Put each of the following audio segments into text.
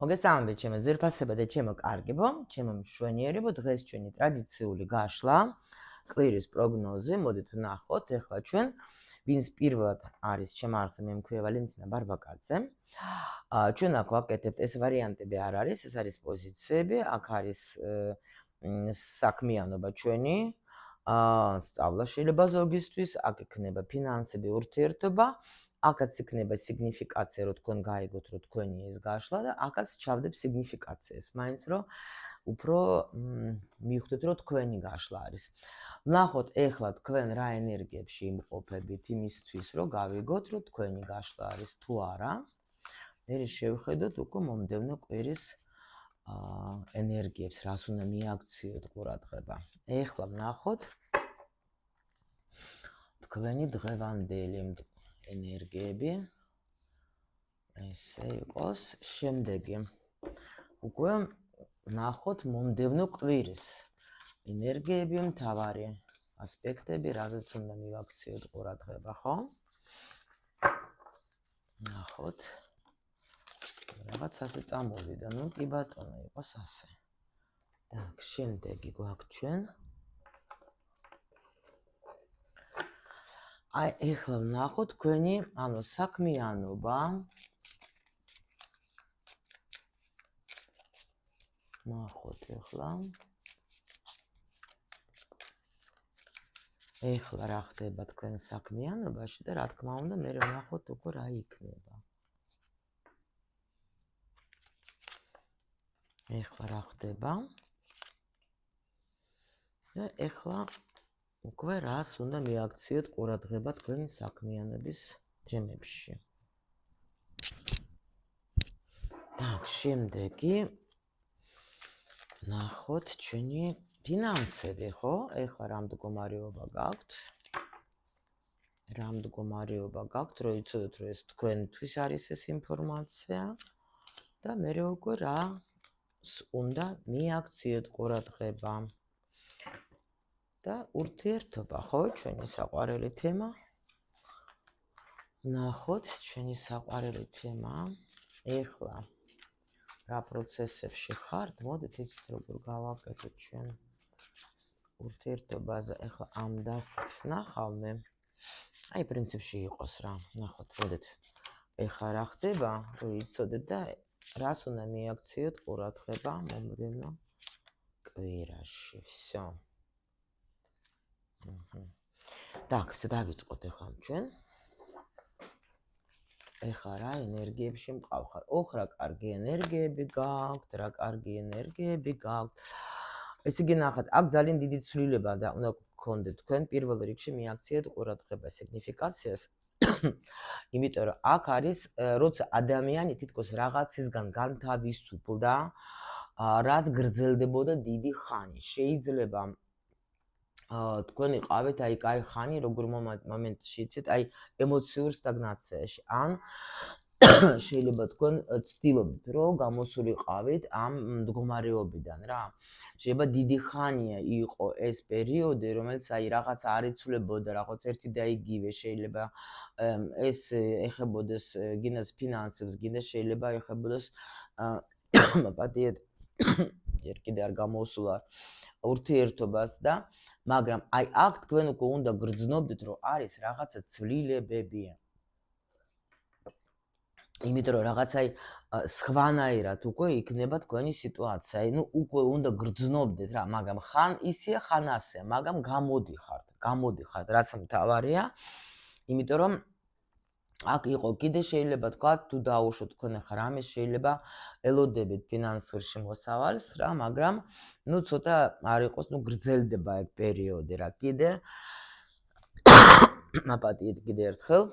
მოგესალმებით ჩემო ძვირფასებო და ჩემო კარგებო, ჩემო მშვენიერებო, დღეს ჩვენი ტრადიციული გაშლა, კვირის პროგნოზი, მოდით ვნახოთ ახლა ჩვენ, ვინც პირველად არის ჩემ არხზე, მე მქვია ვალენტინა ბარბაკაძე. ჩვენ აქ ვაკეთებთ, ეს ვარიანტები არ არის, ეს არის პოზიციები, აქ არის საქმიანობა ჩვენი, სწავლა შეიძლება ზოგისთვის, აქ იქნება ფინანსები, ურთიერთობა. Აქაც იქნება სიგნიფიკაცია, რომ თქვენ გაიგოთ, რომ თქვენი ეს გაშლა და აქაც ჩავდებ სიგნიფიკაციას, მაინც რომ უფრო მივხვდეთ, რომ თქვენი გაშლა არის. ვნახოთ ახლა თქვენ რა ენერგიებში იმყოფებით იმისთვის, რომ გავიგოთ, რომ თქვენი გაშლა არის თუ არა. მე შევხედოთ უკვე მომდევნო კვირის ენერგიებს, რას უნდა მიაქციოთ ყურადღება. ახლა ვნახოთ თქვენი დღევანდელი ენერგიები ესე იყოს, შემდეგი უკვე ვნახოთ მომდევნო კვირის ენერგიები, მთავარი ასპექტები, რაზეც უნდა მივაქციოთ ყურადღება, ხო? ვნახოთ რაღაც ასე წამოვიდა, ნუ კი ბატონო, იყოს ასე. Так, შემდეგი გვაქვს ჩვენ აი, ეხლა ვნახოთ თქვენი, ანუ საქმიანობა. ვნახოთ ეხლა. ეხლა რა ხდება თქვენ საქმიანობაში და რა თქმა უნდა, მე ვნახოთ უკვე რა იქნება. ეხლა რა ხდება? და ეხლა უკვე რას უნდა მიაქციოთ ყურადღება თქვენი საქმიანობის თემებში. Так, შემდეგი ნახოთ ჩვენი ფინანსები, ხო? ეხლა რა მდგომარეობა გაქვთ? რა მდგომარეობა გაქვთ, რომ იცოდოთ, რომ ეს თქვენთვის არის ეს ინფორმაცია და მე უკვე რას უნდა მიაქციოთ ყურადღება. და ურთიერთობა, ხო, ჩვენი საყვარელი თემა. ნახოთ ჩვენი საყვარელი თემა. ეხლა რა პროცესებში ხართ? მოდით იცით როგორ გავაკეთოთ ჩვენ ურთიერთობაზე. ეხლა ამ დასტით ვნახავ მე. აი, პრინციპში იყოს რა. ნახოთ, მოდით. ეხლა რა ხდება, რომ იცოდეთ და რას უნდა მიაქციოთ ყურადღება მომდევნო კვირაში. всё. Так, დავიწყოთ ახლა ჩვენ. ეხლა რა ენერგიებში მყავხარ? ოხ, რა კარგი ენერგიები გაქვთ, რა კარგი ენერგიები გაქვთ. ესე იგი ნახეთ, აქ ძალიან დიდი ცვლილება და უნდა გქონდეთ თქვენ პირველ რიგში მიაქციეთ ყურადღება სიგნიფიკაციას. იმიტომ რომ აქ არის, როცა ადამიანი თითქოს რაღაცისგან განთავისუფლდა, რაც გრძელდებოდა დიდი ხანი. შეიძლება თქვენ იყავით აი კაი ხანი როგორ მომენტში იცით აი ემოციურ სტაგნაციაში ან შეიძლება თქვენ ცდილობთ რომ გამოსულიყავით ამ მდგომარეობიდან რა შეიძლება დიდი ხანია იყო ეს პერიოდი რომელიც აი რაღაც არ იცვლებოდა რაღაც ერთი და იგივე შეიძლება ეს ეხებოდეს გინდას ფინანსებს გინდა შეიძლება ეხებოდეს პატიეთ ჯერ კიდე არ გამოსულა ურთიერთობას და მაგრამ აი აქ თქვენ უკვე უნდა გრძნობდეთ რომ არის რაღაცა ცვლილებები. იმიტომ რომ რაღაცა სხვანაირად უკვე იქნება თქვენი სიტუაცია. ნუ უკვე უნდა გრძნობდეთ რა, მაგრამ ხან ისია, ხან ასეა, მაგრამ გამოდიხართ, რაც მთავარია. იმიტომ რომ აქ იყო კიდე შეიძლება თქვა თუ დაუშვოთ თქვენ ახლა რამე შეიძლება ელოდებით ფინანსურ შემოსავალს რა, მაგრამ ნუ ცოტა არ იყოს, ნუ გრძელდება ეგ პერიოდი რა კიდე. მაპატიეთ კიდე ერთხელ.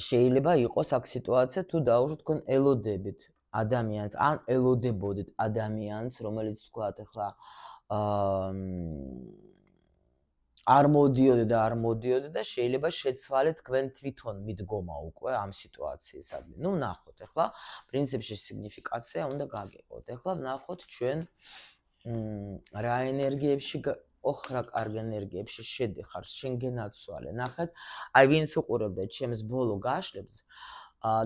შეიძლება იყოს აქ სიტუაცია თუ დაუშვოთ თქვენ ელოდებით ადამიანს ან ელოდებოდით ადამიანს რომელიც თქვათ ახლა არ მოდიოდე და შეიძლება შეცვალეთ თქვენ თვითონ მიდგომა უკვე ამ სიტუაციისადმი. ნუ ნახოთ ახლა პრინციპში სიგნიფიკაცია უნდა გაგიყოთ. ახლა ვნახოთ ჩვენ რა ენერგიებში ოხ რა კარგი ენერგიებში შედიხარ, შენ გენაცვალე. ნახეთ, აი ვინც უყურებდა ჩემს ბოლო გაშლებს,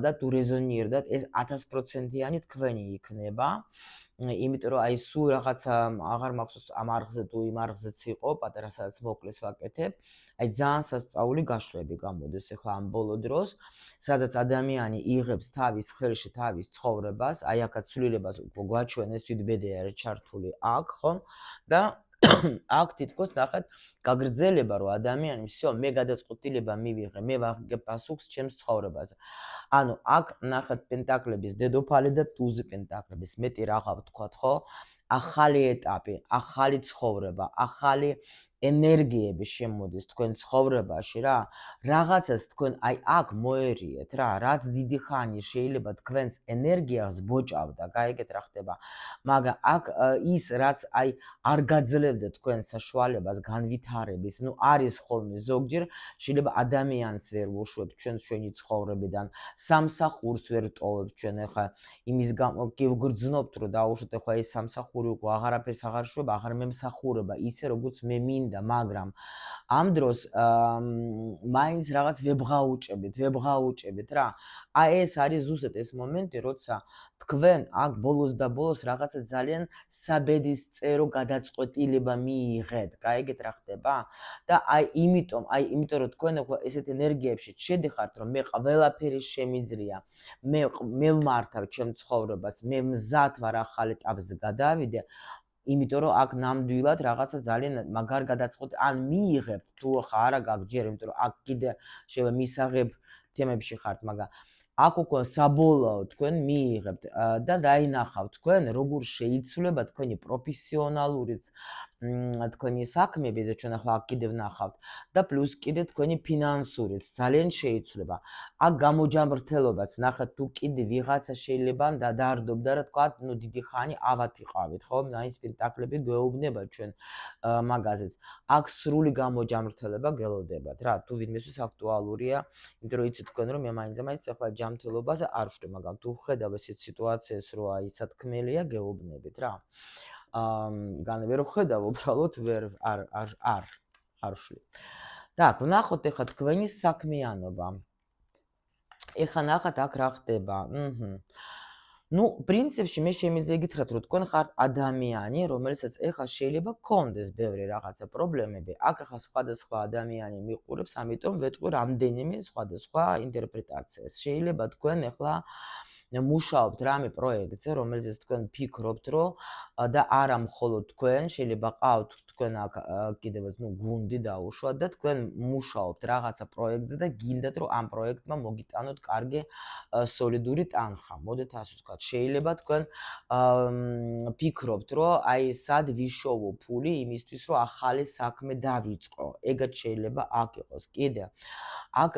და თუ რეზონირდათ, ეს 1000%-იანი თქვენი იქნება. იმიტომ რომ აი სულ რაღაცა აღარ მაქვს ამ არხზე თუ იმ არხზეც იყო, პატარა სადაც მოკლეს ვაკეთებ. აი ძალიან სასწაული გაშლები გამოდის ახლა ამ ბოლო დროს, სადაც ადამიანი იღებს თავის ხელში თავის ცხოვრებას, აი აქაც ცვლილებას გვაჩვენ ეს თვითბედია არის ჩართული აქ, ხო? და აქ თითქოს ნახეთ გაგრძელება რომ ადამიანი всё მე გადაწყვეტილება მივიღე, მე ვაღებ პასუხს ჩემს ცხოვრებაზე. ანუ აქ ნახეთ პენტაკლების დედოფალი და ტუზი პენტაკლების მეტი რაღა ვთქვათ, ხო? ახალი ეტაპი, ახალი ცხოვრება, ახალი ენერგიები შემოდის თქვენ ცხოვრებაში რა. რაღაცას თქვენ აი აქ მოერიეთ რა, რაც დიდი ხანი შეიძლება თქვენს ენერგიას ბოჭავდა, გაიგეთ რა ხდება. მაგრამ აქ ის რაც აი არ გაძლევდა თქვენ საშუალებას განვითარების, ნუ არის ხოლმე ზოგჯერ შეიძლება ადამიანს ვერ ვუშვებთ ჩვენ ჩვენი ცხოვრებიდან, სამსახურს ვერ ტოვებთ ჩვენ ახლა იმის გამო კი ვგრძნობთ რომ დაუშვათ ახლა ეს სამსახური უკვე აღარაფერს აღარ შვება, აღარ მემსახურება ისე როგორც მე მინდა, მაგრამ ამ დროს მაინც რაღაც ვებღაუჭებით რა. აი ეს არის ზუსტად ეს მომენტი, როცა თქვენ აქ ბოლოს და ბოლოს რაღაცა ძალიან საბედისწერო გადაწყვეტილება მიიღეთ, გაიგეთ რა ხდება? და აი იმიტომ რომ თქვენ ესეთ ენერგიებში შედიხართ, რომ მე ყველაფერი შემიძლია, მე ვმართავ ჩემ ცხოვრებას, მე მზად ვარ ახალ ეტაპზე გადავიდე, იმიტომ რომ აქ ნამდვილად რაღაცა ძალიან მაგარ გადაწყვეტილება ან მიიღებთ თუ ახლა არა გაგჯერ, იმიტომ რომ აქ კიდე შეიძლება მისაღებ თემებში ხართ, მაგრამ აქ უკვე საბოლოო თქვენ მიიღებთ და დაინახავთ თქვენ როგორ შეიცვლება თქვენი პროფესიონალურიც თქვენი საქმეები და ჩვენ ახლა აქ კიდე ვნახავთ და პლუს კიდე თქვენი ფინანსურიც ძალიან შეიცვლება. აქ გამოჯამრთელობაც ნახეთ თუ კიდე ვიღაცა შეიძლება დაარდობდა რა თქვა, ნუ დიდი ხანი ავატიყავით, ხო? აი ეს პენტაკლები გვეუბნება ჩვენ მაგაზეც. აქ სრული გამოჯამრთელება გელოდებათ რა, თუ ვინმესთვის აქტუალურია, იმიტომ რომ იცით თქვენ რომ მე მაინც ახლა ჯამრთელობაზე არ ვშვი, მაგრამ თუ ვხედავ ესეთ სიტუაციას რომ აი სათქმელია გეუბნებით რა. განე ვერ ვხედავ უბრალოდ არ ვშვი. так, ვნახოთ ახლა თქვენი საქმიანობა. ეხლა ნახეთ აქ რა ხდება. ნუ პრინციპში მე შემიძლია გითხრათ რომ თქვენ ხართ ადამიანი, რომელსაც ეხლა შეიძლება გქონდეს ბევრი რაღაცა პრობლემები. აქ ახლა სხვადასხვა ადამიანი მიყურებს, ამიტომ ვეტყვი რამდენიმე სხვადასხვა ინტერპრეტაციას. შეიძლება თქვენ ეხლა მუშაობთ რამე პროექტზე, რომელზეც თქვენ ფიქრობთ, რომ და არა მხოლოდ თქვენ, შეიძლება ყავთ თქვენ აქ კიდევაც გუნდი დაუშვათ და თქვენ მუშაობთ რაღაცა პროექტზე და გინდათ რომ ამ პროექტმა მოგიტანოთ კარგი სოლიდური ტანხა. მოდით ასე ვთქვათ, შეიძლება თქვენ ფიქრობთ, რომ აი სად ვიშოვო ფული იმისთვის, რომ ახალი საქმე დავიწყო. ეგაც შეიძლება აქ იყოს. კიდე აქ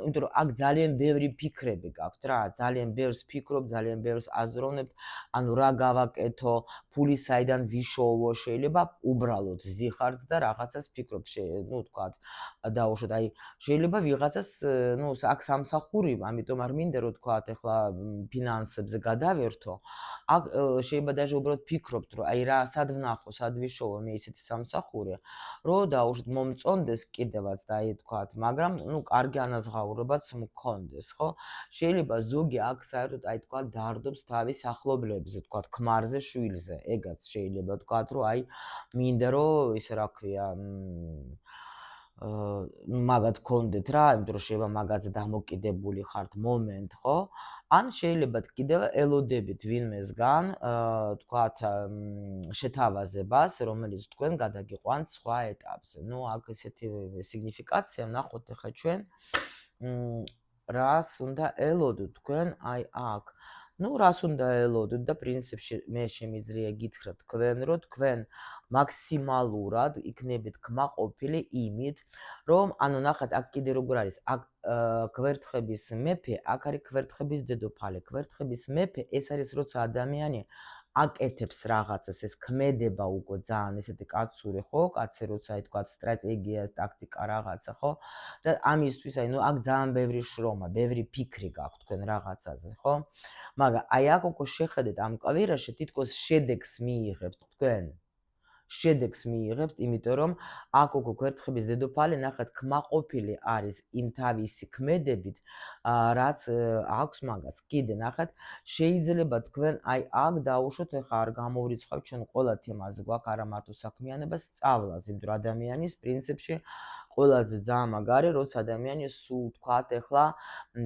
იმიტომ რომ აქ ძალიან ბევრი ფიქრები გაქვთ რა, ძალიან ბევრს ფიქრობ, ძალიან ბევრს აზროვნებთ, ანუ რა გავაკეთო, ფული საიდან ვიშოვო, შეიძლება უბრალოდ ზიხართ და რაღაცას ფიქრობთ, ნუ თქვათ, დაუშვათ, აი შეიძლება ვიღაცას, ნუ აქ სამსახური, ამიტომ არ მინდა რომ თქვათ, ახლა ფინანსებზე გადავერთო. აქ შეიძლება даже უბრალოდ ფიქრობთ, რომ აი რა სად ვნახო, სად ვიშოვო მე ისეთი სამსახური, რომ დაუშვათ მომწონდეს კიდევაც და აი თქვათ, მაგრამ ნუ კარგი ანაზღაურებაც მქონდეს, ხო? შეიძლება ზოგი აქ საერთოდ აი თქვათ დაარდობს თავის ახლობლებზე, თქვათ ქმარზე, შვილზე. ეგაც შეიძლება თქვათ, რომ აი მინდა რომ ის რა ქვია, მაგათ გქონდეთ რა, იმიტომ რომ შეიძლება მაგაზე დამოკიდებული ხართ მომენტ, ხო? ან შეიძლება კიდევ ელოდებით ვინმესგან, თქვათ შეთავაზებას, რომელიც თქვენ გადაგიყვანთ სხვა ეტაპზე. ნუ აქ ესეთი სიგნიფიკაცია ვნახოთ ახლა ჩვენ. რას უნდა ელოდოთ თქვენ აი აქ. ნუ რას უნდა ელოდოთ და პრინციპში მე შემიძლია გითხრათ თქვენ, რომ თქვენ მაქსიმალურად იქნებით კმაყოფილი იმით, რომ ანუ ნახეთ აქ კიდე როგორ არის, აქ გვერდხების მეფე, აქ არის გვერდხების დედოფალი. გვერდხების მეფე ეს არის როცა ადამიანი აკეთებს რაღაცას, ეს ქმედება უკვე ძალიან ესეთი კაცური, ხო? კაცი როცა აი თქვა სტრატეგია, ტაქტიკა რაღაცა, ხო? და ამისთვის აი ნუ აქ ძალიან ბევრი შრომა, ბევრი ფიქრი გაქვთ თქვენ რაღაცაზე, ხო? მაგრამ აი აქ უკვე შეხედეთ ამ კვირაში თითქოს შედეგს მიიღებთ თქვენ. შედეგს მიიღებთ, იმიტომ რომ აქ უკვე გვერდხების დედოფალი ნახეთ კმაყოფილი არის იმ თავისი ქმედებით, რაც აქვს მაგას. კიდე ნახეთ, შეიძლება თქვენ აი აქ დაუშვოთ, ეხლა არ გამოვრიცხავთ, ჩვენ ყველა თემაზე გვაქვს არა მარტო საქმიანობა, სწავლას, იმიტომ რომ ადამიანის პრინციპში ყველაზე ძალიან მაგარი, როცა ადამიანი სულ თქვათ, ეხლა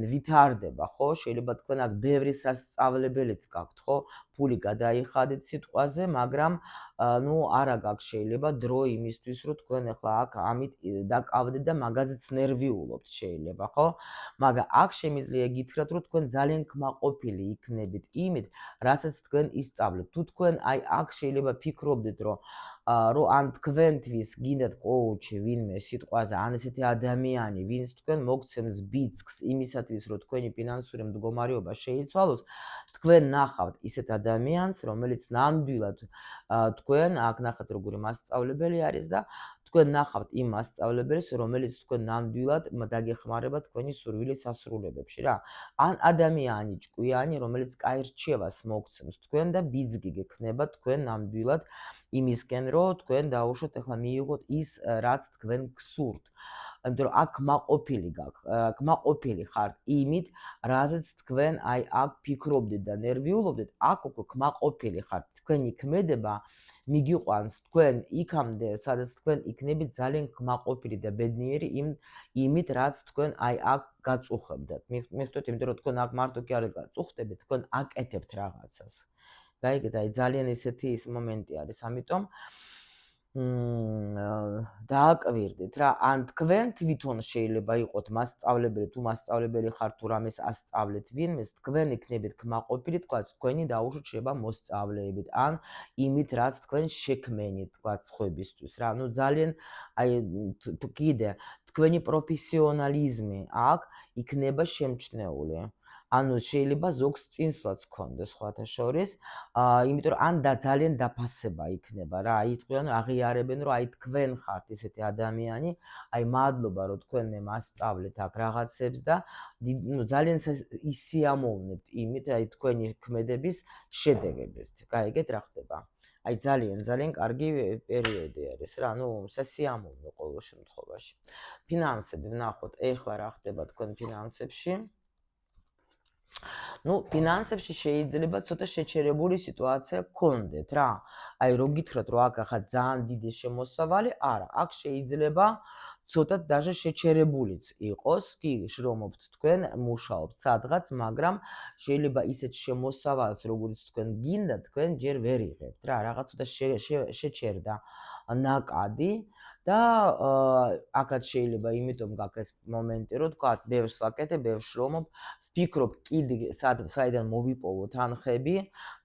ვითარდება, ხო? შეიძლება თქვენ აქ ბევრი სასწავლებელიც გაქვთ, ხო? ფული გადაიხადეთ სიტყვაზე, მაგრამ ნუ არა გაქვს შეიძლება დრო იმისთვის, რომ თქვენ ეხლა აქ ამით დაკავდეთ და მაგაზეც ნერვიულობთ შეიძლება, ხო? მაგრამ აქ შემიძლია გითხრათ, რომ თქვენ ძალიან კმაყოფილი იქნებით იმით, რასაც თქვენ ისწავლეთ. თუ თქვენ აი აქ შეიძლება ფიქრობდეთ, რომ ან თქვენთვის გინდათ კოუჩი ვინმე სიტყვაზე, ან ესეთი ადამიანი, ვინც თქვენ მოგცემს ბიძგს იმისათვის, რომ თქვენი ფინანსური მდგომარეობა შეიცვალოს, თქვენ ნახავთ ისეთ ადამიანს, რომელიც ნამდვილად თქვენ აქ ნახეთ როგორი მასწავლებელი არის და თქვენ ნახავთ იმ მასწავლებელს, რომელიც თქვენ ნამდვილად დაგეხმარება თქვენი სურვილის ასრულებებში რა. ან ადამიანი ჭკვიანი, რომელიც კაი რჩევას მოგცემს თქვენ და ბიძგი გექნება თქვენ ნამდვილად იმისკენ, რომ თქვენ დაუშვოთ ეხლა მიიღოთ ის, რაც თქვენ გსურთ. იმიტომ რომ აქ კმაყოფილი ხართ იმით, რაზეც თქვენ აი აქ ფიქრობდეთ და ნერვიულობდეთ, აქ უკვე კმაყოფილი ხართ. თქვენი ქმედება მიგიყვანს თქვენ იქამდე, სადაც თქვენ იქნებით ძალიან კმაყოფილი და ბედნიერი იმით, რაც თქვენ აი აქ გაწუხებდათ. მიხვდეთ, იმიტომ რომ თქვენ აქ მარტო კი არ გაწუხდებით, თქვენ აკეთებთ რაღაცას. გაიგეთ, აი ძალიან ესეთი ის მომენტი არის, ამიტომ დააკვირდით რა, ან თქვენ თვითონ შეიძლება იყოთ მასწავლებელი, თუ მასწავლებელი ხართ, თუ რამეს ასწავლეთ ვინმეს, თქვენ იქნებით კმაყოფილი, თქვათ, თქვენი დაუშვოთ შეიძლება მოსწავლეებით, ან იმით, რაც თქვენ შექმენით, თქვათ, სხვებისთვის რა. ნუ ძალიან აი კიდე თქვენი პროფესიონალიზმი აქ იქნება შემჩნეული. ანუ შეიძლება ზოგს წინსვლაც გქონდეს სხვათა შორის, იმიტომ რომ ან ძალიან დაფასება იქნება რა, აიტყვიან, აღიარებენ, რომ აი თქვენ ხართ ესეთი ადამიანი, აი მადლობა, რომ თქვენ მე მასწავლეთ აქ რაღაცებს და ნუ ძალიან ისიამოვნებთ იმით, აი თქვენი ქმედების შედეგებს. გაიგეთ რა ხდება? აი ძალიან კარგი პერიოდი არის რა, ნუ სასიამოვნო ყოველ შემთხვევაში. ფინანსები ვნახოთ, ეხლა რა ხდება თქვენ ფინანსებში? ნუ ფინანსებში შეიძლება ცოტა შეჩერებული სიტუაცია გქონდეთ რა. აი რო გითხრათ, რომ აქ ახლა ძალიან დიდი შემოსავალი, არა, აქ შეიძლება ცოტა даже შეჩერებულიც იყოს, კი შრომობთ თქვენ, მუშაობთ სადღაც, მაგრამ შეიძლება ისეთ შემოსავალს, როგორც თქვენ გინდა, თქვენ ჯერ ვერ იღებთ რა, რაღაც ცოტა შეჩერდა ნაკადი და აქაც შეიძლება იმიტომ გაქვს ეს მომენტი, რომ თქვა, ბევრს ვაკეთებ, ბევრს შრომობ, ვფიქრობ, კიდე საიდან მოვიპოვო თანხები,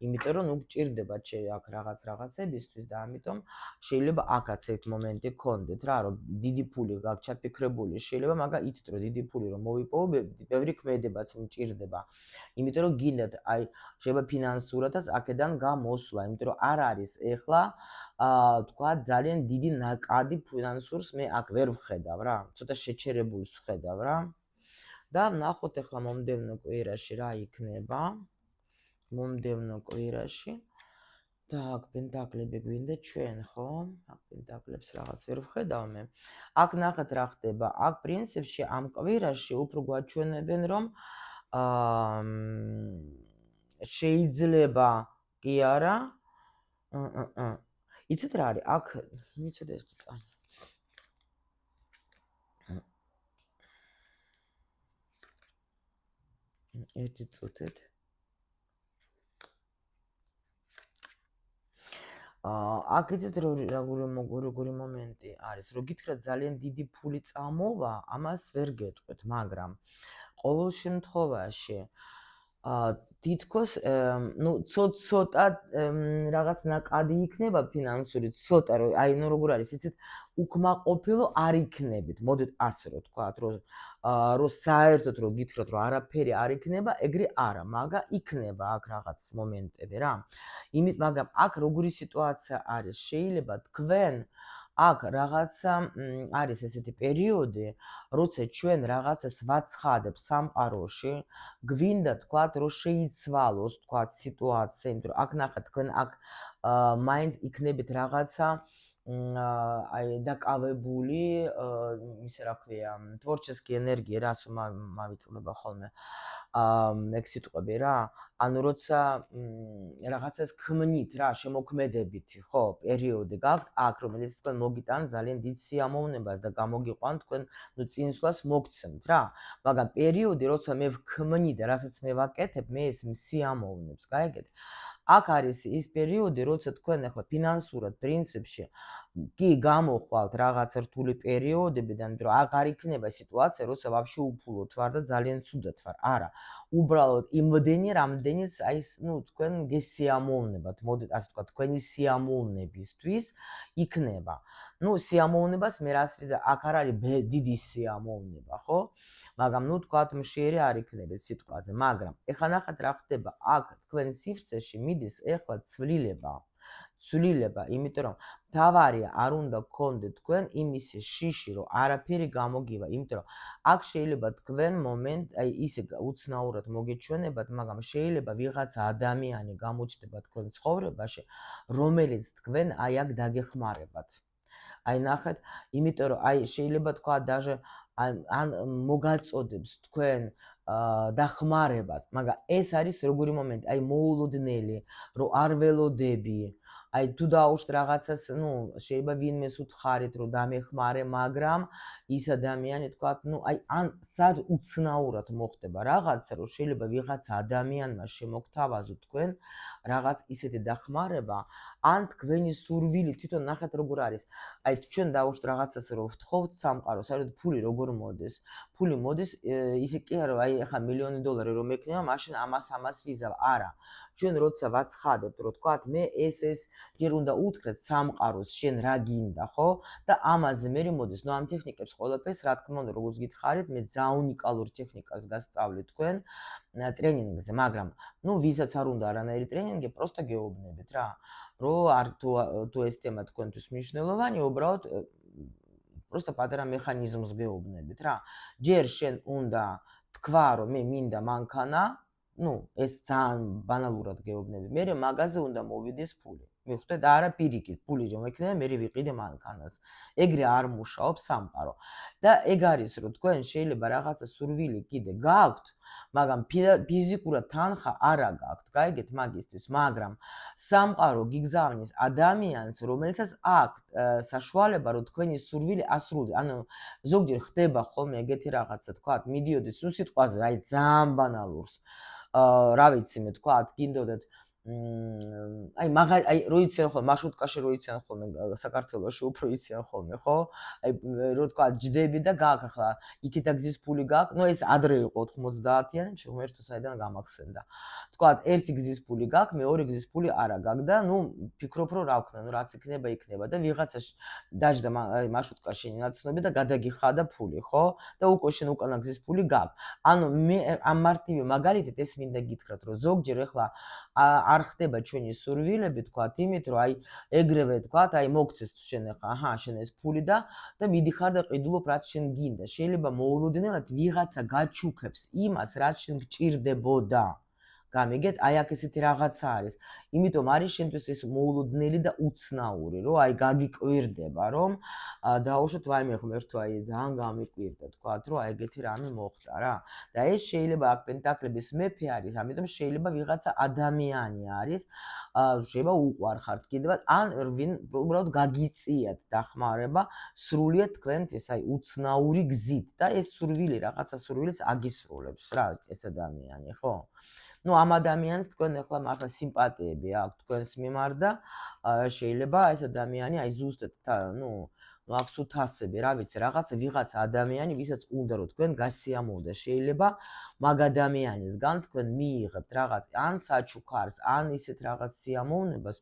იმიტომ რომ ნუ გჭირდება აქ რაღაცებისთვის და ამიტომ შეიძლება აქაც ერთ მომენტი გქონდეთ რა, რომ დიდი ფული გაქვს ჩაფიქრებული, შეიძლება, მაგრამ იცით რომ დიდი ფული რომ მოვიპოვო, ბევრი ქმედებაც მჭირდება. იმიტომ რომ გინდათ, აი შეიძლება ფინანსურადაც აქედან გამოსვლა, იმიტომ რომ არ არის ეხლა თქვა ძალიან დიდი ნაკადი ფინანსურს მე აქ ვერ ვხედავ რა, ცოტა შეჩერებულს ვხედავ რა. და ნახოთ ეხლა მომდევნო კვირაში რა იქნება. მომდევნო კვირაში. და აქ პენტაკლები გვინდა ჩვენ, ხო? აქ პენტაკლებს რაღაც ვერ ვხედავ მე. აქ ნახეთ რა ხდება. აქ პრინციპში ამ კვირაში უფრო გვაჩვენებენ, რომ შეიძლება კი არა. იცით რა არის? აქ მიცოდე ერთი წამი. ერთი წუთით. აქ იცით როგორი მომენტი არის, რომ გითხრათ ძალიან დიდი ფული წამოვა, ამას ვერ გეტყვით, მაგრამ ყოველ შემთხვევაში თითქოს ნუ ცოტა რაღაც ნაკადი იქნება ფინანსური, ცოტა რომ აი ნუ როგორ არის, იცით, უკმაყოფილო არ იქნებით. მოდით ასე რომ თქვათ, რომ საერთოდ რომ გითხრათ, რომ არაფერი არ იქნება, ეგრე არა, მაგრამ იქნება აქ რაღაც მომენტები რა. მაგრამ აქ როგორი სიტუაცია არის, შეიძლება თქვენ აქ რაღაცა არის ესეთი პერიოდი, როცა ჩვენ რაღაცას ვაცხადებ სამყაროში, გვინდა თქვათ, რომ შეიცვალოს თქვათ სიტუაცია, იმიტომ რომ აქ ნახეთ თქვენ აქ მაინც იქნებით რაღაცა აი დაკავებული, ისე რა ქვია, თვორჩესკი ენერგია რას მავიწლება ხოლმე. ეგ სიტყვები რა, ანუ როცა რაღაცას ქმნით რა, შემოქმედებითი, ხო, პერიოდი გაქვთ აქ, რომელიც თქვენ მოგიტანთ ძალიან დიდ სიამოვნებას და გამოგიყვანთ თქვენ წინსვლას მოგცემთ რა. მაგრამ პერიოდი, როცა მე ვქმნი და რასაც მე ვაკეთებ, მე ეს მსიამოვნებს, გაიგეთ? აქ არის ის პერიოდი, როცა თქვენ ახლა ფინანსურად პრინციპში კი გამოხვალთ რაღაც რთული პერიოდებიდან, იმიტომ რომ აღარ იქნება სიტუაცია, როცა ვაფშე უფულოთ ვარ და ძალიან ცუდად ვარ. არა. უბრალოდ იმდენი, რამდენიც აი თქვენ გესიამოვნებათ, მოდით ასე ვთქვათ, თქვენი სიამოვნებისთვის იქნება. სიამოვნებას მე რას ვიზა, აქ არ არის დიდი სიამოვნება, ხო? მაგრამ თქვათ მშიერი არ იქნებით სიტყვაზე, მაგრამ ეხლა ნახეთ რა ხდება, აქ თქვენ სივრცეში მიდის ეხლა ცვლილება, იმიტომ რომ თავარია არ უნდა გქონდეთ თქვენ იმის შიში, რომ არაფერი გამოგივა, იმიტომ რომ აქ შეიძლება თქვენ მომენტ, აი ისე უცნაურად მოგეჩვენებათ, მაგრამ შეიძლება ვიღაცა ადამიანი გამოჩნდება თქვენ ცხოვრებაში, რომელიც თქვენ აი აქ დაგეხმარებათ. აი ნახეთ, იმიტომ რომ აი შეიძლება თქვა даже ან მოგაწოდებს თქვენ დახმარებას, მაგრამ ეს არის როგორი მომენტი, აი მოულოდნელი, რომ არ ველოდები, აი თუ დაუშვთ რაღაცას, შეიძლება ვინმეს უთხარით, რომ დამეხმარე, მაგრამ ის ადამიანი თქვა, აი ან სად უცნაურად მოხდება რაღაცა, რომ შეიძლება ვიღაცა ადამიანმა შემოგთავაზოთ თქვენ რაღაც ისეთი დახმარება, ან თქვენი სურვილი თვითონ ნახეთ როგორ არის. აი ჩვენ დაუშვთ რაღაცას, რომ ვთხოვთ სამყაროს, საერთოდ ფული როგორ მოდის? ფული მოდის ისე კი არა, რომ აი ახლა $1,000,000 რომ ექნება, მაშინ ამას ვიზავ. არა. ჩვენ როცა ვაცხადებთ, რომ თქვათ მე ეს ჯერ უნდა უთხრეთ სამყაროს, შენ რა გინდა, ხო? და ამაზე მე მოდის, ამ ტექნიკებს ყველაფერს, რა თქმა უნდა, როგორც გითხარით, მე ძალიან უნიკალურ ტექნიკას გასწავლით თქვენ ტრენინგზე, მაგრამ ვისაც არ უნდა არანაირი ტრენინგი, პროსტა გეუბნებით რა. რომ არ თუ ეს თემა თქვენთვის მნიშვნელოვანი, უბრალოდ პროსტა პატარა მექანიზმს გეუბნებით რა. ჯერ შენ უნდა თქვა, რომ მე მინდა მანქანა, ეს ძალიან ბანალურად გეუბნები. მე მაგაზე უნდა მოვიდეს ფული. მიხვდეთ, არა პირიქით, ფული რომ ექნება, მე ვიყიდე მანქანას. ეგრე არ მუშაობს სამყარო. და ეგ არის, რომ თქვენ შეიძლება რაღაცა სურვილი კიდე გაქვთ, მაგრამ ფიზიკურად თანხა არა გაქვთ, გაიგეთ მაგისთვის, მაგრამ სამყარო გიგზავნის ადამიანს, რომელსაც აქვს საშუალება, რომ თქვენი სურვილი ასრულდეს. ანუ ზოგჯერ ხდება ხოლმე ეგეთი რაღაცა, თქვათ, მიდიოდეთ სიტყვაზე, აი ძალიან ბანალურს. რა ვიცი მე თქვათ, გინდოდეთ აი რო იციან ხოლმე მარშრუტკაში რო იციან ხოლმე საქართველოში უფრო იციან ხოლმე, ხო? აი რო თქვა ჯდები და გაქვს ახლა იქითა გზის ფული გაქვს, ეს ადრე იყო 90-იანი, შემოერთო საიდან გამახსენდა. თქვა ერთი გზის ფული გაქვს, მეორე გზის ფული არა გაქვს და ფიქრობ რომ რა ვქნა, რაც იქნება და ვიღაცა დაждდა მარშრუტკაში ნაცნობი და გადაგიხადა ფული, ხო? და უკვე შენ უკანა გზის ფული გაქვს. ანუ მე ამ მარტივი მაგალითად ეს მინდა გითხრათ, რომ ზოგჯერ ახლა არ ხდება ჩვენი სურვილები, თქვათ, იმით, რომ აი ეგრევე თქვათ, აი მოგცეს შენ ახლა, შენ ეს ფული და მიდიხარ და ყიდულობ, რაც შენ გინდა. შეიძლება მოულოდნელად ვიღაცა გაჩუქებს იმას, რაც შენ გჭირდებოდა. გამიგეთ, აი აქ ესეთი რაღაცა არის. იმიტომ არის შენთვის ეს მოულოდნელი და უცნაური, რომ აი გაგიკვირდება, რომ დაუშვათ ვაიმე ღმერთო, აი ძალიან გამიკვირდა, თქვათ, რომ აი ეგეთი რამე მოხდა რა. და ეს შეიძლება აქ პენტაკლების მეფე არის, ამიტომ შეიძლება ვიღაცა ადამიანი არის, შეიძლება უყვარხართ კიდევ, ან ვინ უბრალოდ გაგიწიათ დახმარება სრულიად თქვენთვის აი უცნაური გზით და ეს სურვილი რაღაცა სურვილს აგისრულებს რა ეს ადამიანი, ხო? ამ ადამიანს თქვენ ახლა მართლა სიმპათიები აქვს თქვენს მიმართ და შეიძლება ეს ადამიანი აი ზუსტად აქვს უთასები, რა ვიცი, ვიღაცა ადამიანი, ვისაც უნდა რომ თქვენ გასიამოვნდა, შეიძლება მაგ ადამიანისგან თქვენ მიიღებთ რაღაც ან საჩუქარს, ან ისეთ რაღაც სიამოვნებას,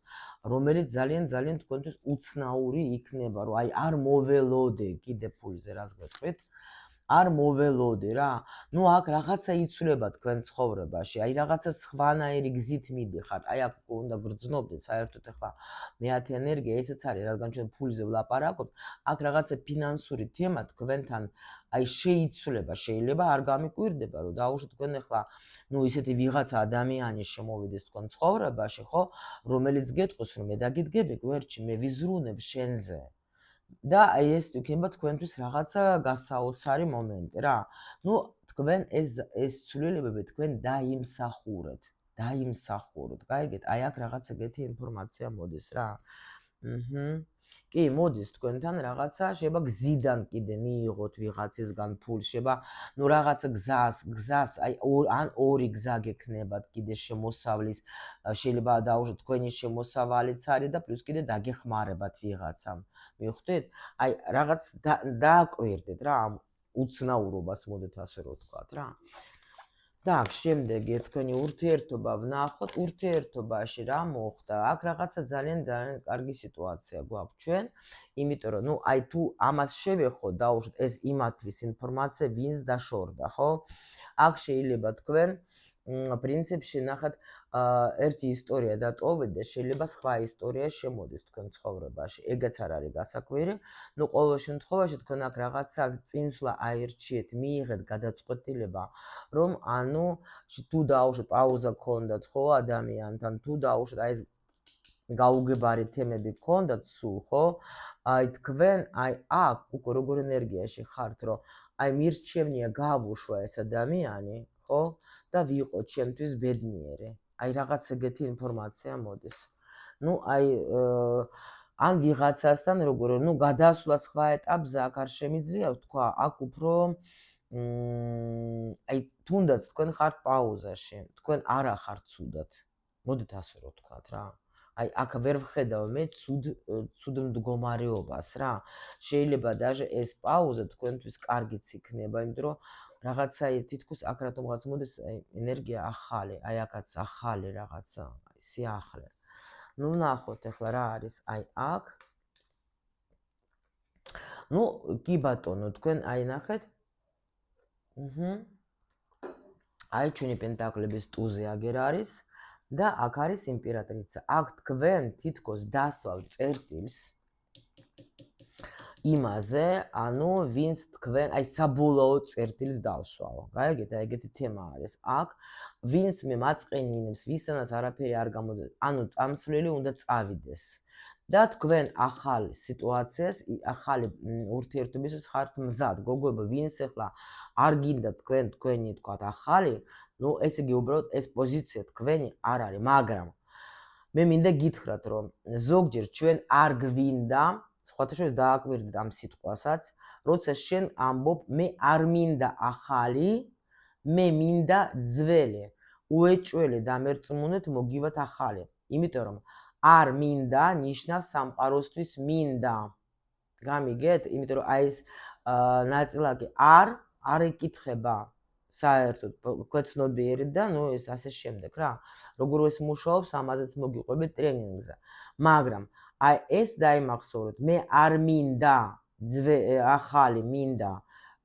რომელიც ძალიან ძალიან თქვენთვის უცნაური იქნება, რომ აი არ მოველოდე კიდე ფულზე, რას გეტყვით. არ მოველოდე რა. ნუ აქ რაღაცა იცვლება თქვენ ცხოვრებაში, აი რაღაცა სხვანაირი გზით მიდიხართ. აი აქ უნდა გრძნობდეთ საერთოდ ახლა მეათე ენერგია ესეც არის, რადგან ჩვენ ფულზე ვლაპარაკობთ, აქ რაღაცა ფინანსური თემა თქვენთან აი შეიცვლება, შეიძლება არ გამიკვირდება, რომ დაუშვათ თქვენ ახლა ნუ ისეთი ვიღაცა ადამიანი შემოვიდეს თქვენ ცხოვრებაში, ხო, რომელიც გეტყვის რომ მე დაგიდგები გვერდში, მე ვიზრუნებ შენზე. და აი ეს იქნება თქვენთვის რაღაცა გასაოცარი მომენტი რა. ნუ თქვენ ეს ცვლილებები თქვენ დაიმსახურეთ. გაიგეთ? აი აქ რაღაცა ეგეთი ინფორმაცია მოდის რა. კი, მოდის თქვენთან რაღაცა, შეიძლება გზიდან კიდე მიიღოთ ვიღაცისგან ფულს, შეიძლება ნუ რაღაცა გზას, აი ან ორი გზა გექნებათ კიდე შემოსავლის, შეიძლება დაუშვათ თქვენი შემოსავალიც არის და პლუს კიდე დაგეხმარებათ ვიღაცამ. მივხვდით? აი რაღაც დააკვირდეთ რა ამ უცნაურობას, მოდით ასე რომ ვთქვათ რა. так, შემდეგი თქვენი ურთიერთობა ვნახოთ, ურთიერთობაში რა მოხდა? აქ რაღაცა ძალიან კარგი სიტუაცია გვაქვს ჩვენ, იმიტომ რომ ნუ აი თუ ამას შევეხოთ, დაუშვათ ეს იმათთვის ინფორმაცია, ვინც დაშორდა, ხო? აქ შეიძლება თქვენ პრინციპში ნახეთ, ერთი ისტორია დატოვეთ და შეიძლება სხვა ისტორია შემოდის თქვენ ცხოვრებაში. ეგაც არ არის გასაკვირი. ნუ ყოველ შემთხვევაში თქვენ აქ რაღაცა წინსვლა აირჩიეთ, მიიღეთ გადაწყვეტილება, რომ ანუ თუ დაუშვათ პაუზა გქონდათ ხო ადამიანთან, თუ დაუშვათ აი ეს გაუგებარი თემები გქონდათ სულ, ხო? აი თქვენ აი აქ უკვე როგორ ენერგიაში ხართ, რომ აი მირჩევნია გავუშვა ეს ადამიანი, ხო? და ვიყო ჩემთვის ბედნიერი. აი რაღაც ეგეთი ინფორმაცია მოდის. ნუ აი ან ვიღაცასთან როგორ, ნუ გადასვლა სხვა ეტაპზე აქ არ შემიძლია ვთქვა, აქ უფრო აი თუნდაც თქვენ ხართ პაუზაში, თქვენ არ ახართ ცუდად. მოდით ასე რომ ვთქვათ რა. აი აქ ვერ ვხედავ მე ცუდ მდგომარეობას რა. შეიძლება даже ეს პაუზა თქვენთვის კარგიც იქნება, იმიტომ რომ რაღაცა თითქოს აქ რატომღაც მოდის ენერგია ახალი, აი აქაც ახალი რაღაცა, აი სიახლე. ნუ ნახოთ ახლა რა არის აი აქ. ნუ კი ბატონო, თქვენ აი ნახეთ. აი ჩვენი პენტაკლების ტუზე აგერ არის და აქ არის იმპერატრიცა. აქ თქვენ თითქოს დასვავ წერტილს იმაზე, ანუ ვინც თქვენ აი საბოლოო წერტილს დავსვავ. გაიგეთ, აი ეგეთი თემა არის. აქ ვინც მე მაწყენინებს, ვისთანაც არაფერი არ გამოდის, ანუ წამსვლელი უნდა წავიდეს. და თქვენ ახალ სიტუაციას, ახალი ურთიერთობისთვის ხართ მზად. გოგოებო, ვინც ახლა არ გინდა თქვენი თქვათ ახალი, ნუ ესე იგი უბრალოდ ეს პოზიცია თქვენი არ არის, მაგრამ მე მინდა გითხრათ, რომ ზოგჯერ ჩვენ არ გვინდა, სხვათა შორის დააკვირდით ამ სიტყვასაც, როცა შენ ამბობ, მე არ მინდა ახალი, მე მინდა ძველი. უეჭველი დამერწმუნეთ, მოგივათ ახალი. იმიტომ რომ არ მინდა ნიშნავს სამყაროსთვის მინდა. გამიგეთ? იმიტომ რომ აი ეს ნაწილაკი არ იკითხება საერთოდ ქვეცნობიერი და ნუ ეს ასე შემდეგ რა. როგორ ეს მუშაობს, ამაზეც მოგიყვებით ტრენინგზე. მაგრამ აი ეს დაიმახსოვრეთ, მე არ მინდა ახალი მინდა.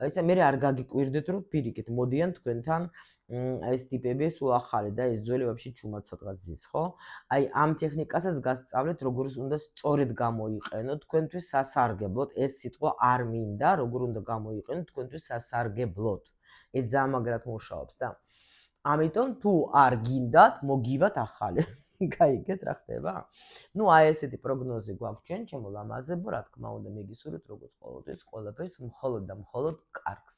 ესე მე არ გაგიკვირდეთ, რომ პირიქით მოდიან თქვენთან ეს ტიპები სულ ახალი და ეს ძველი ვაფშე ჩუმად სადღაც ზის, ხო? აი ამ ტექნიკასაც გასწავლეთ, როგორ უნდა სწორედ გამოიყენოთ თქვენთვის სასარგებლოდ. ეს სიტყვა არ მინდა, როგორ უნდა გამოიყენოთ თქვენთვის სასარგებლოდ. ეს ძალიან მაგრად მუშაობს და ამიტომ თუ არ გინდათ, მოგივათ ახალი. გაიგეთ რა ხდება? ნუ აი ესეთი პროგნოზი გვაქვს ჩვენ, ჩემო ლამაზებო, რა თქმა უნდა, მეგისურვებთ როგორც ყოველთვის, ყველაფერს მხოლოდ და მხოლოდ კარგს.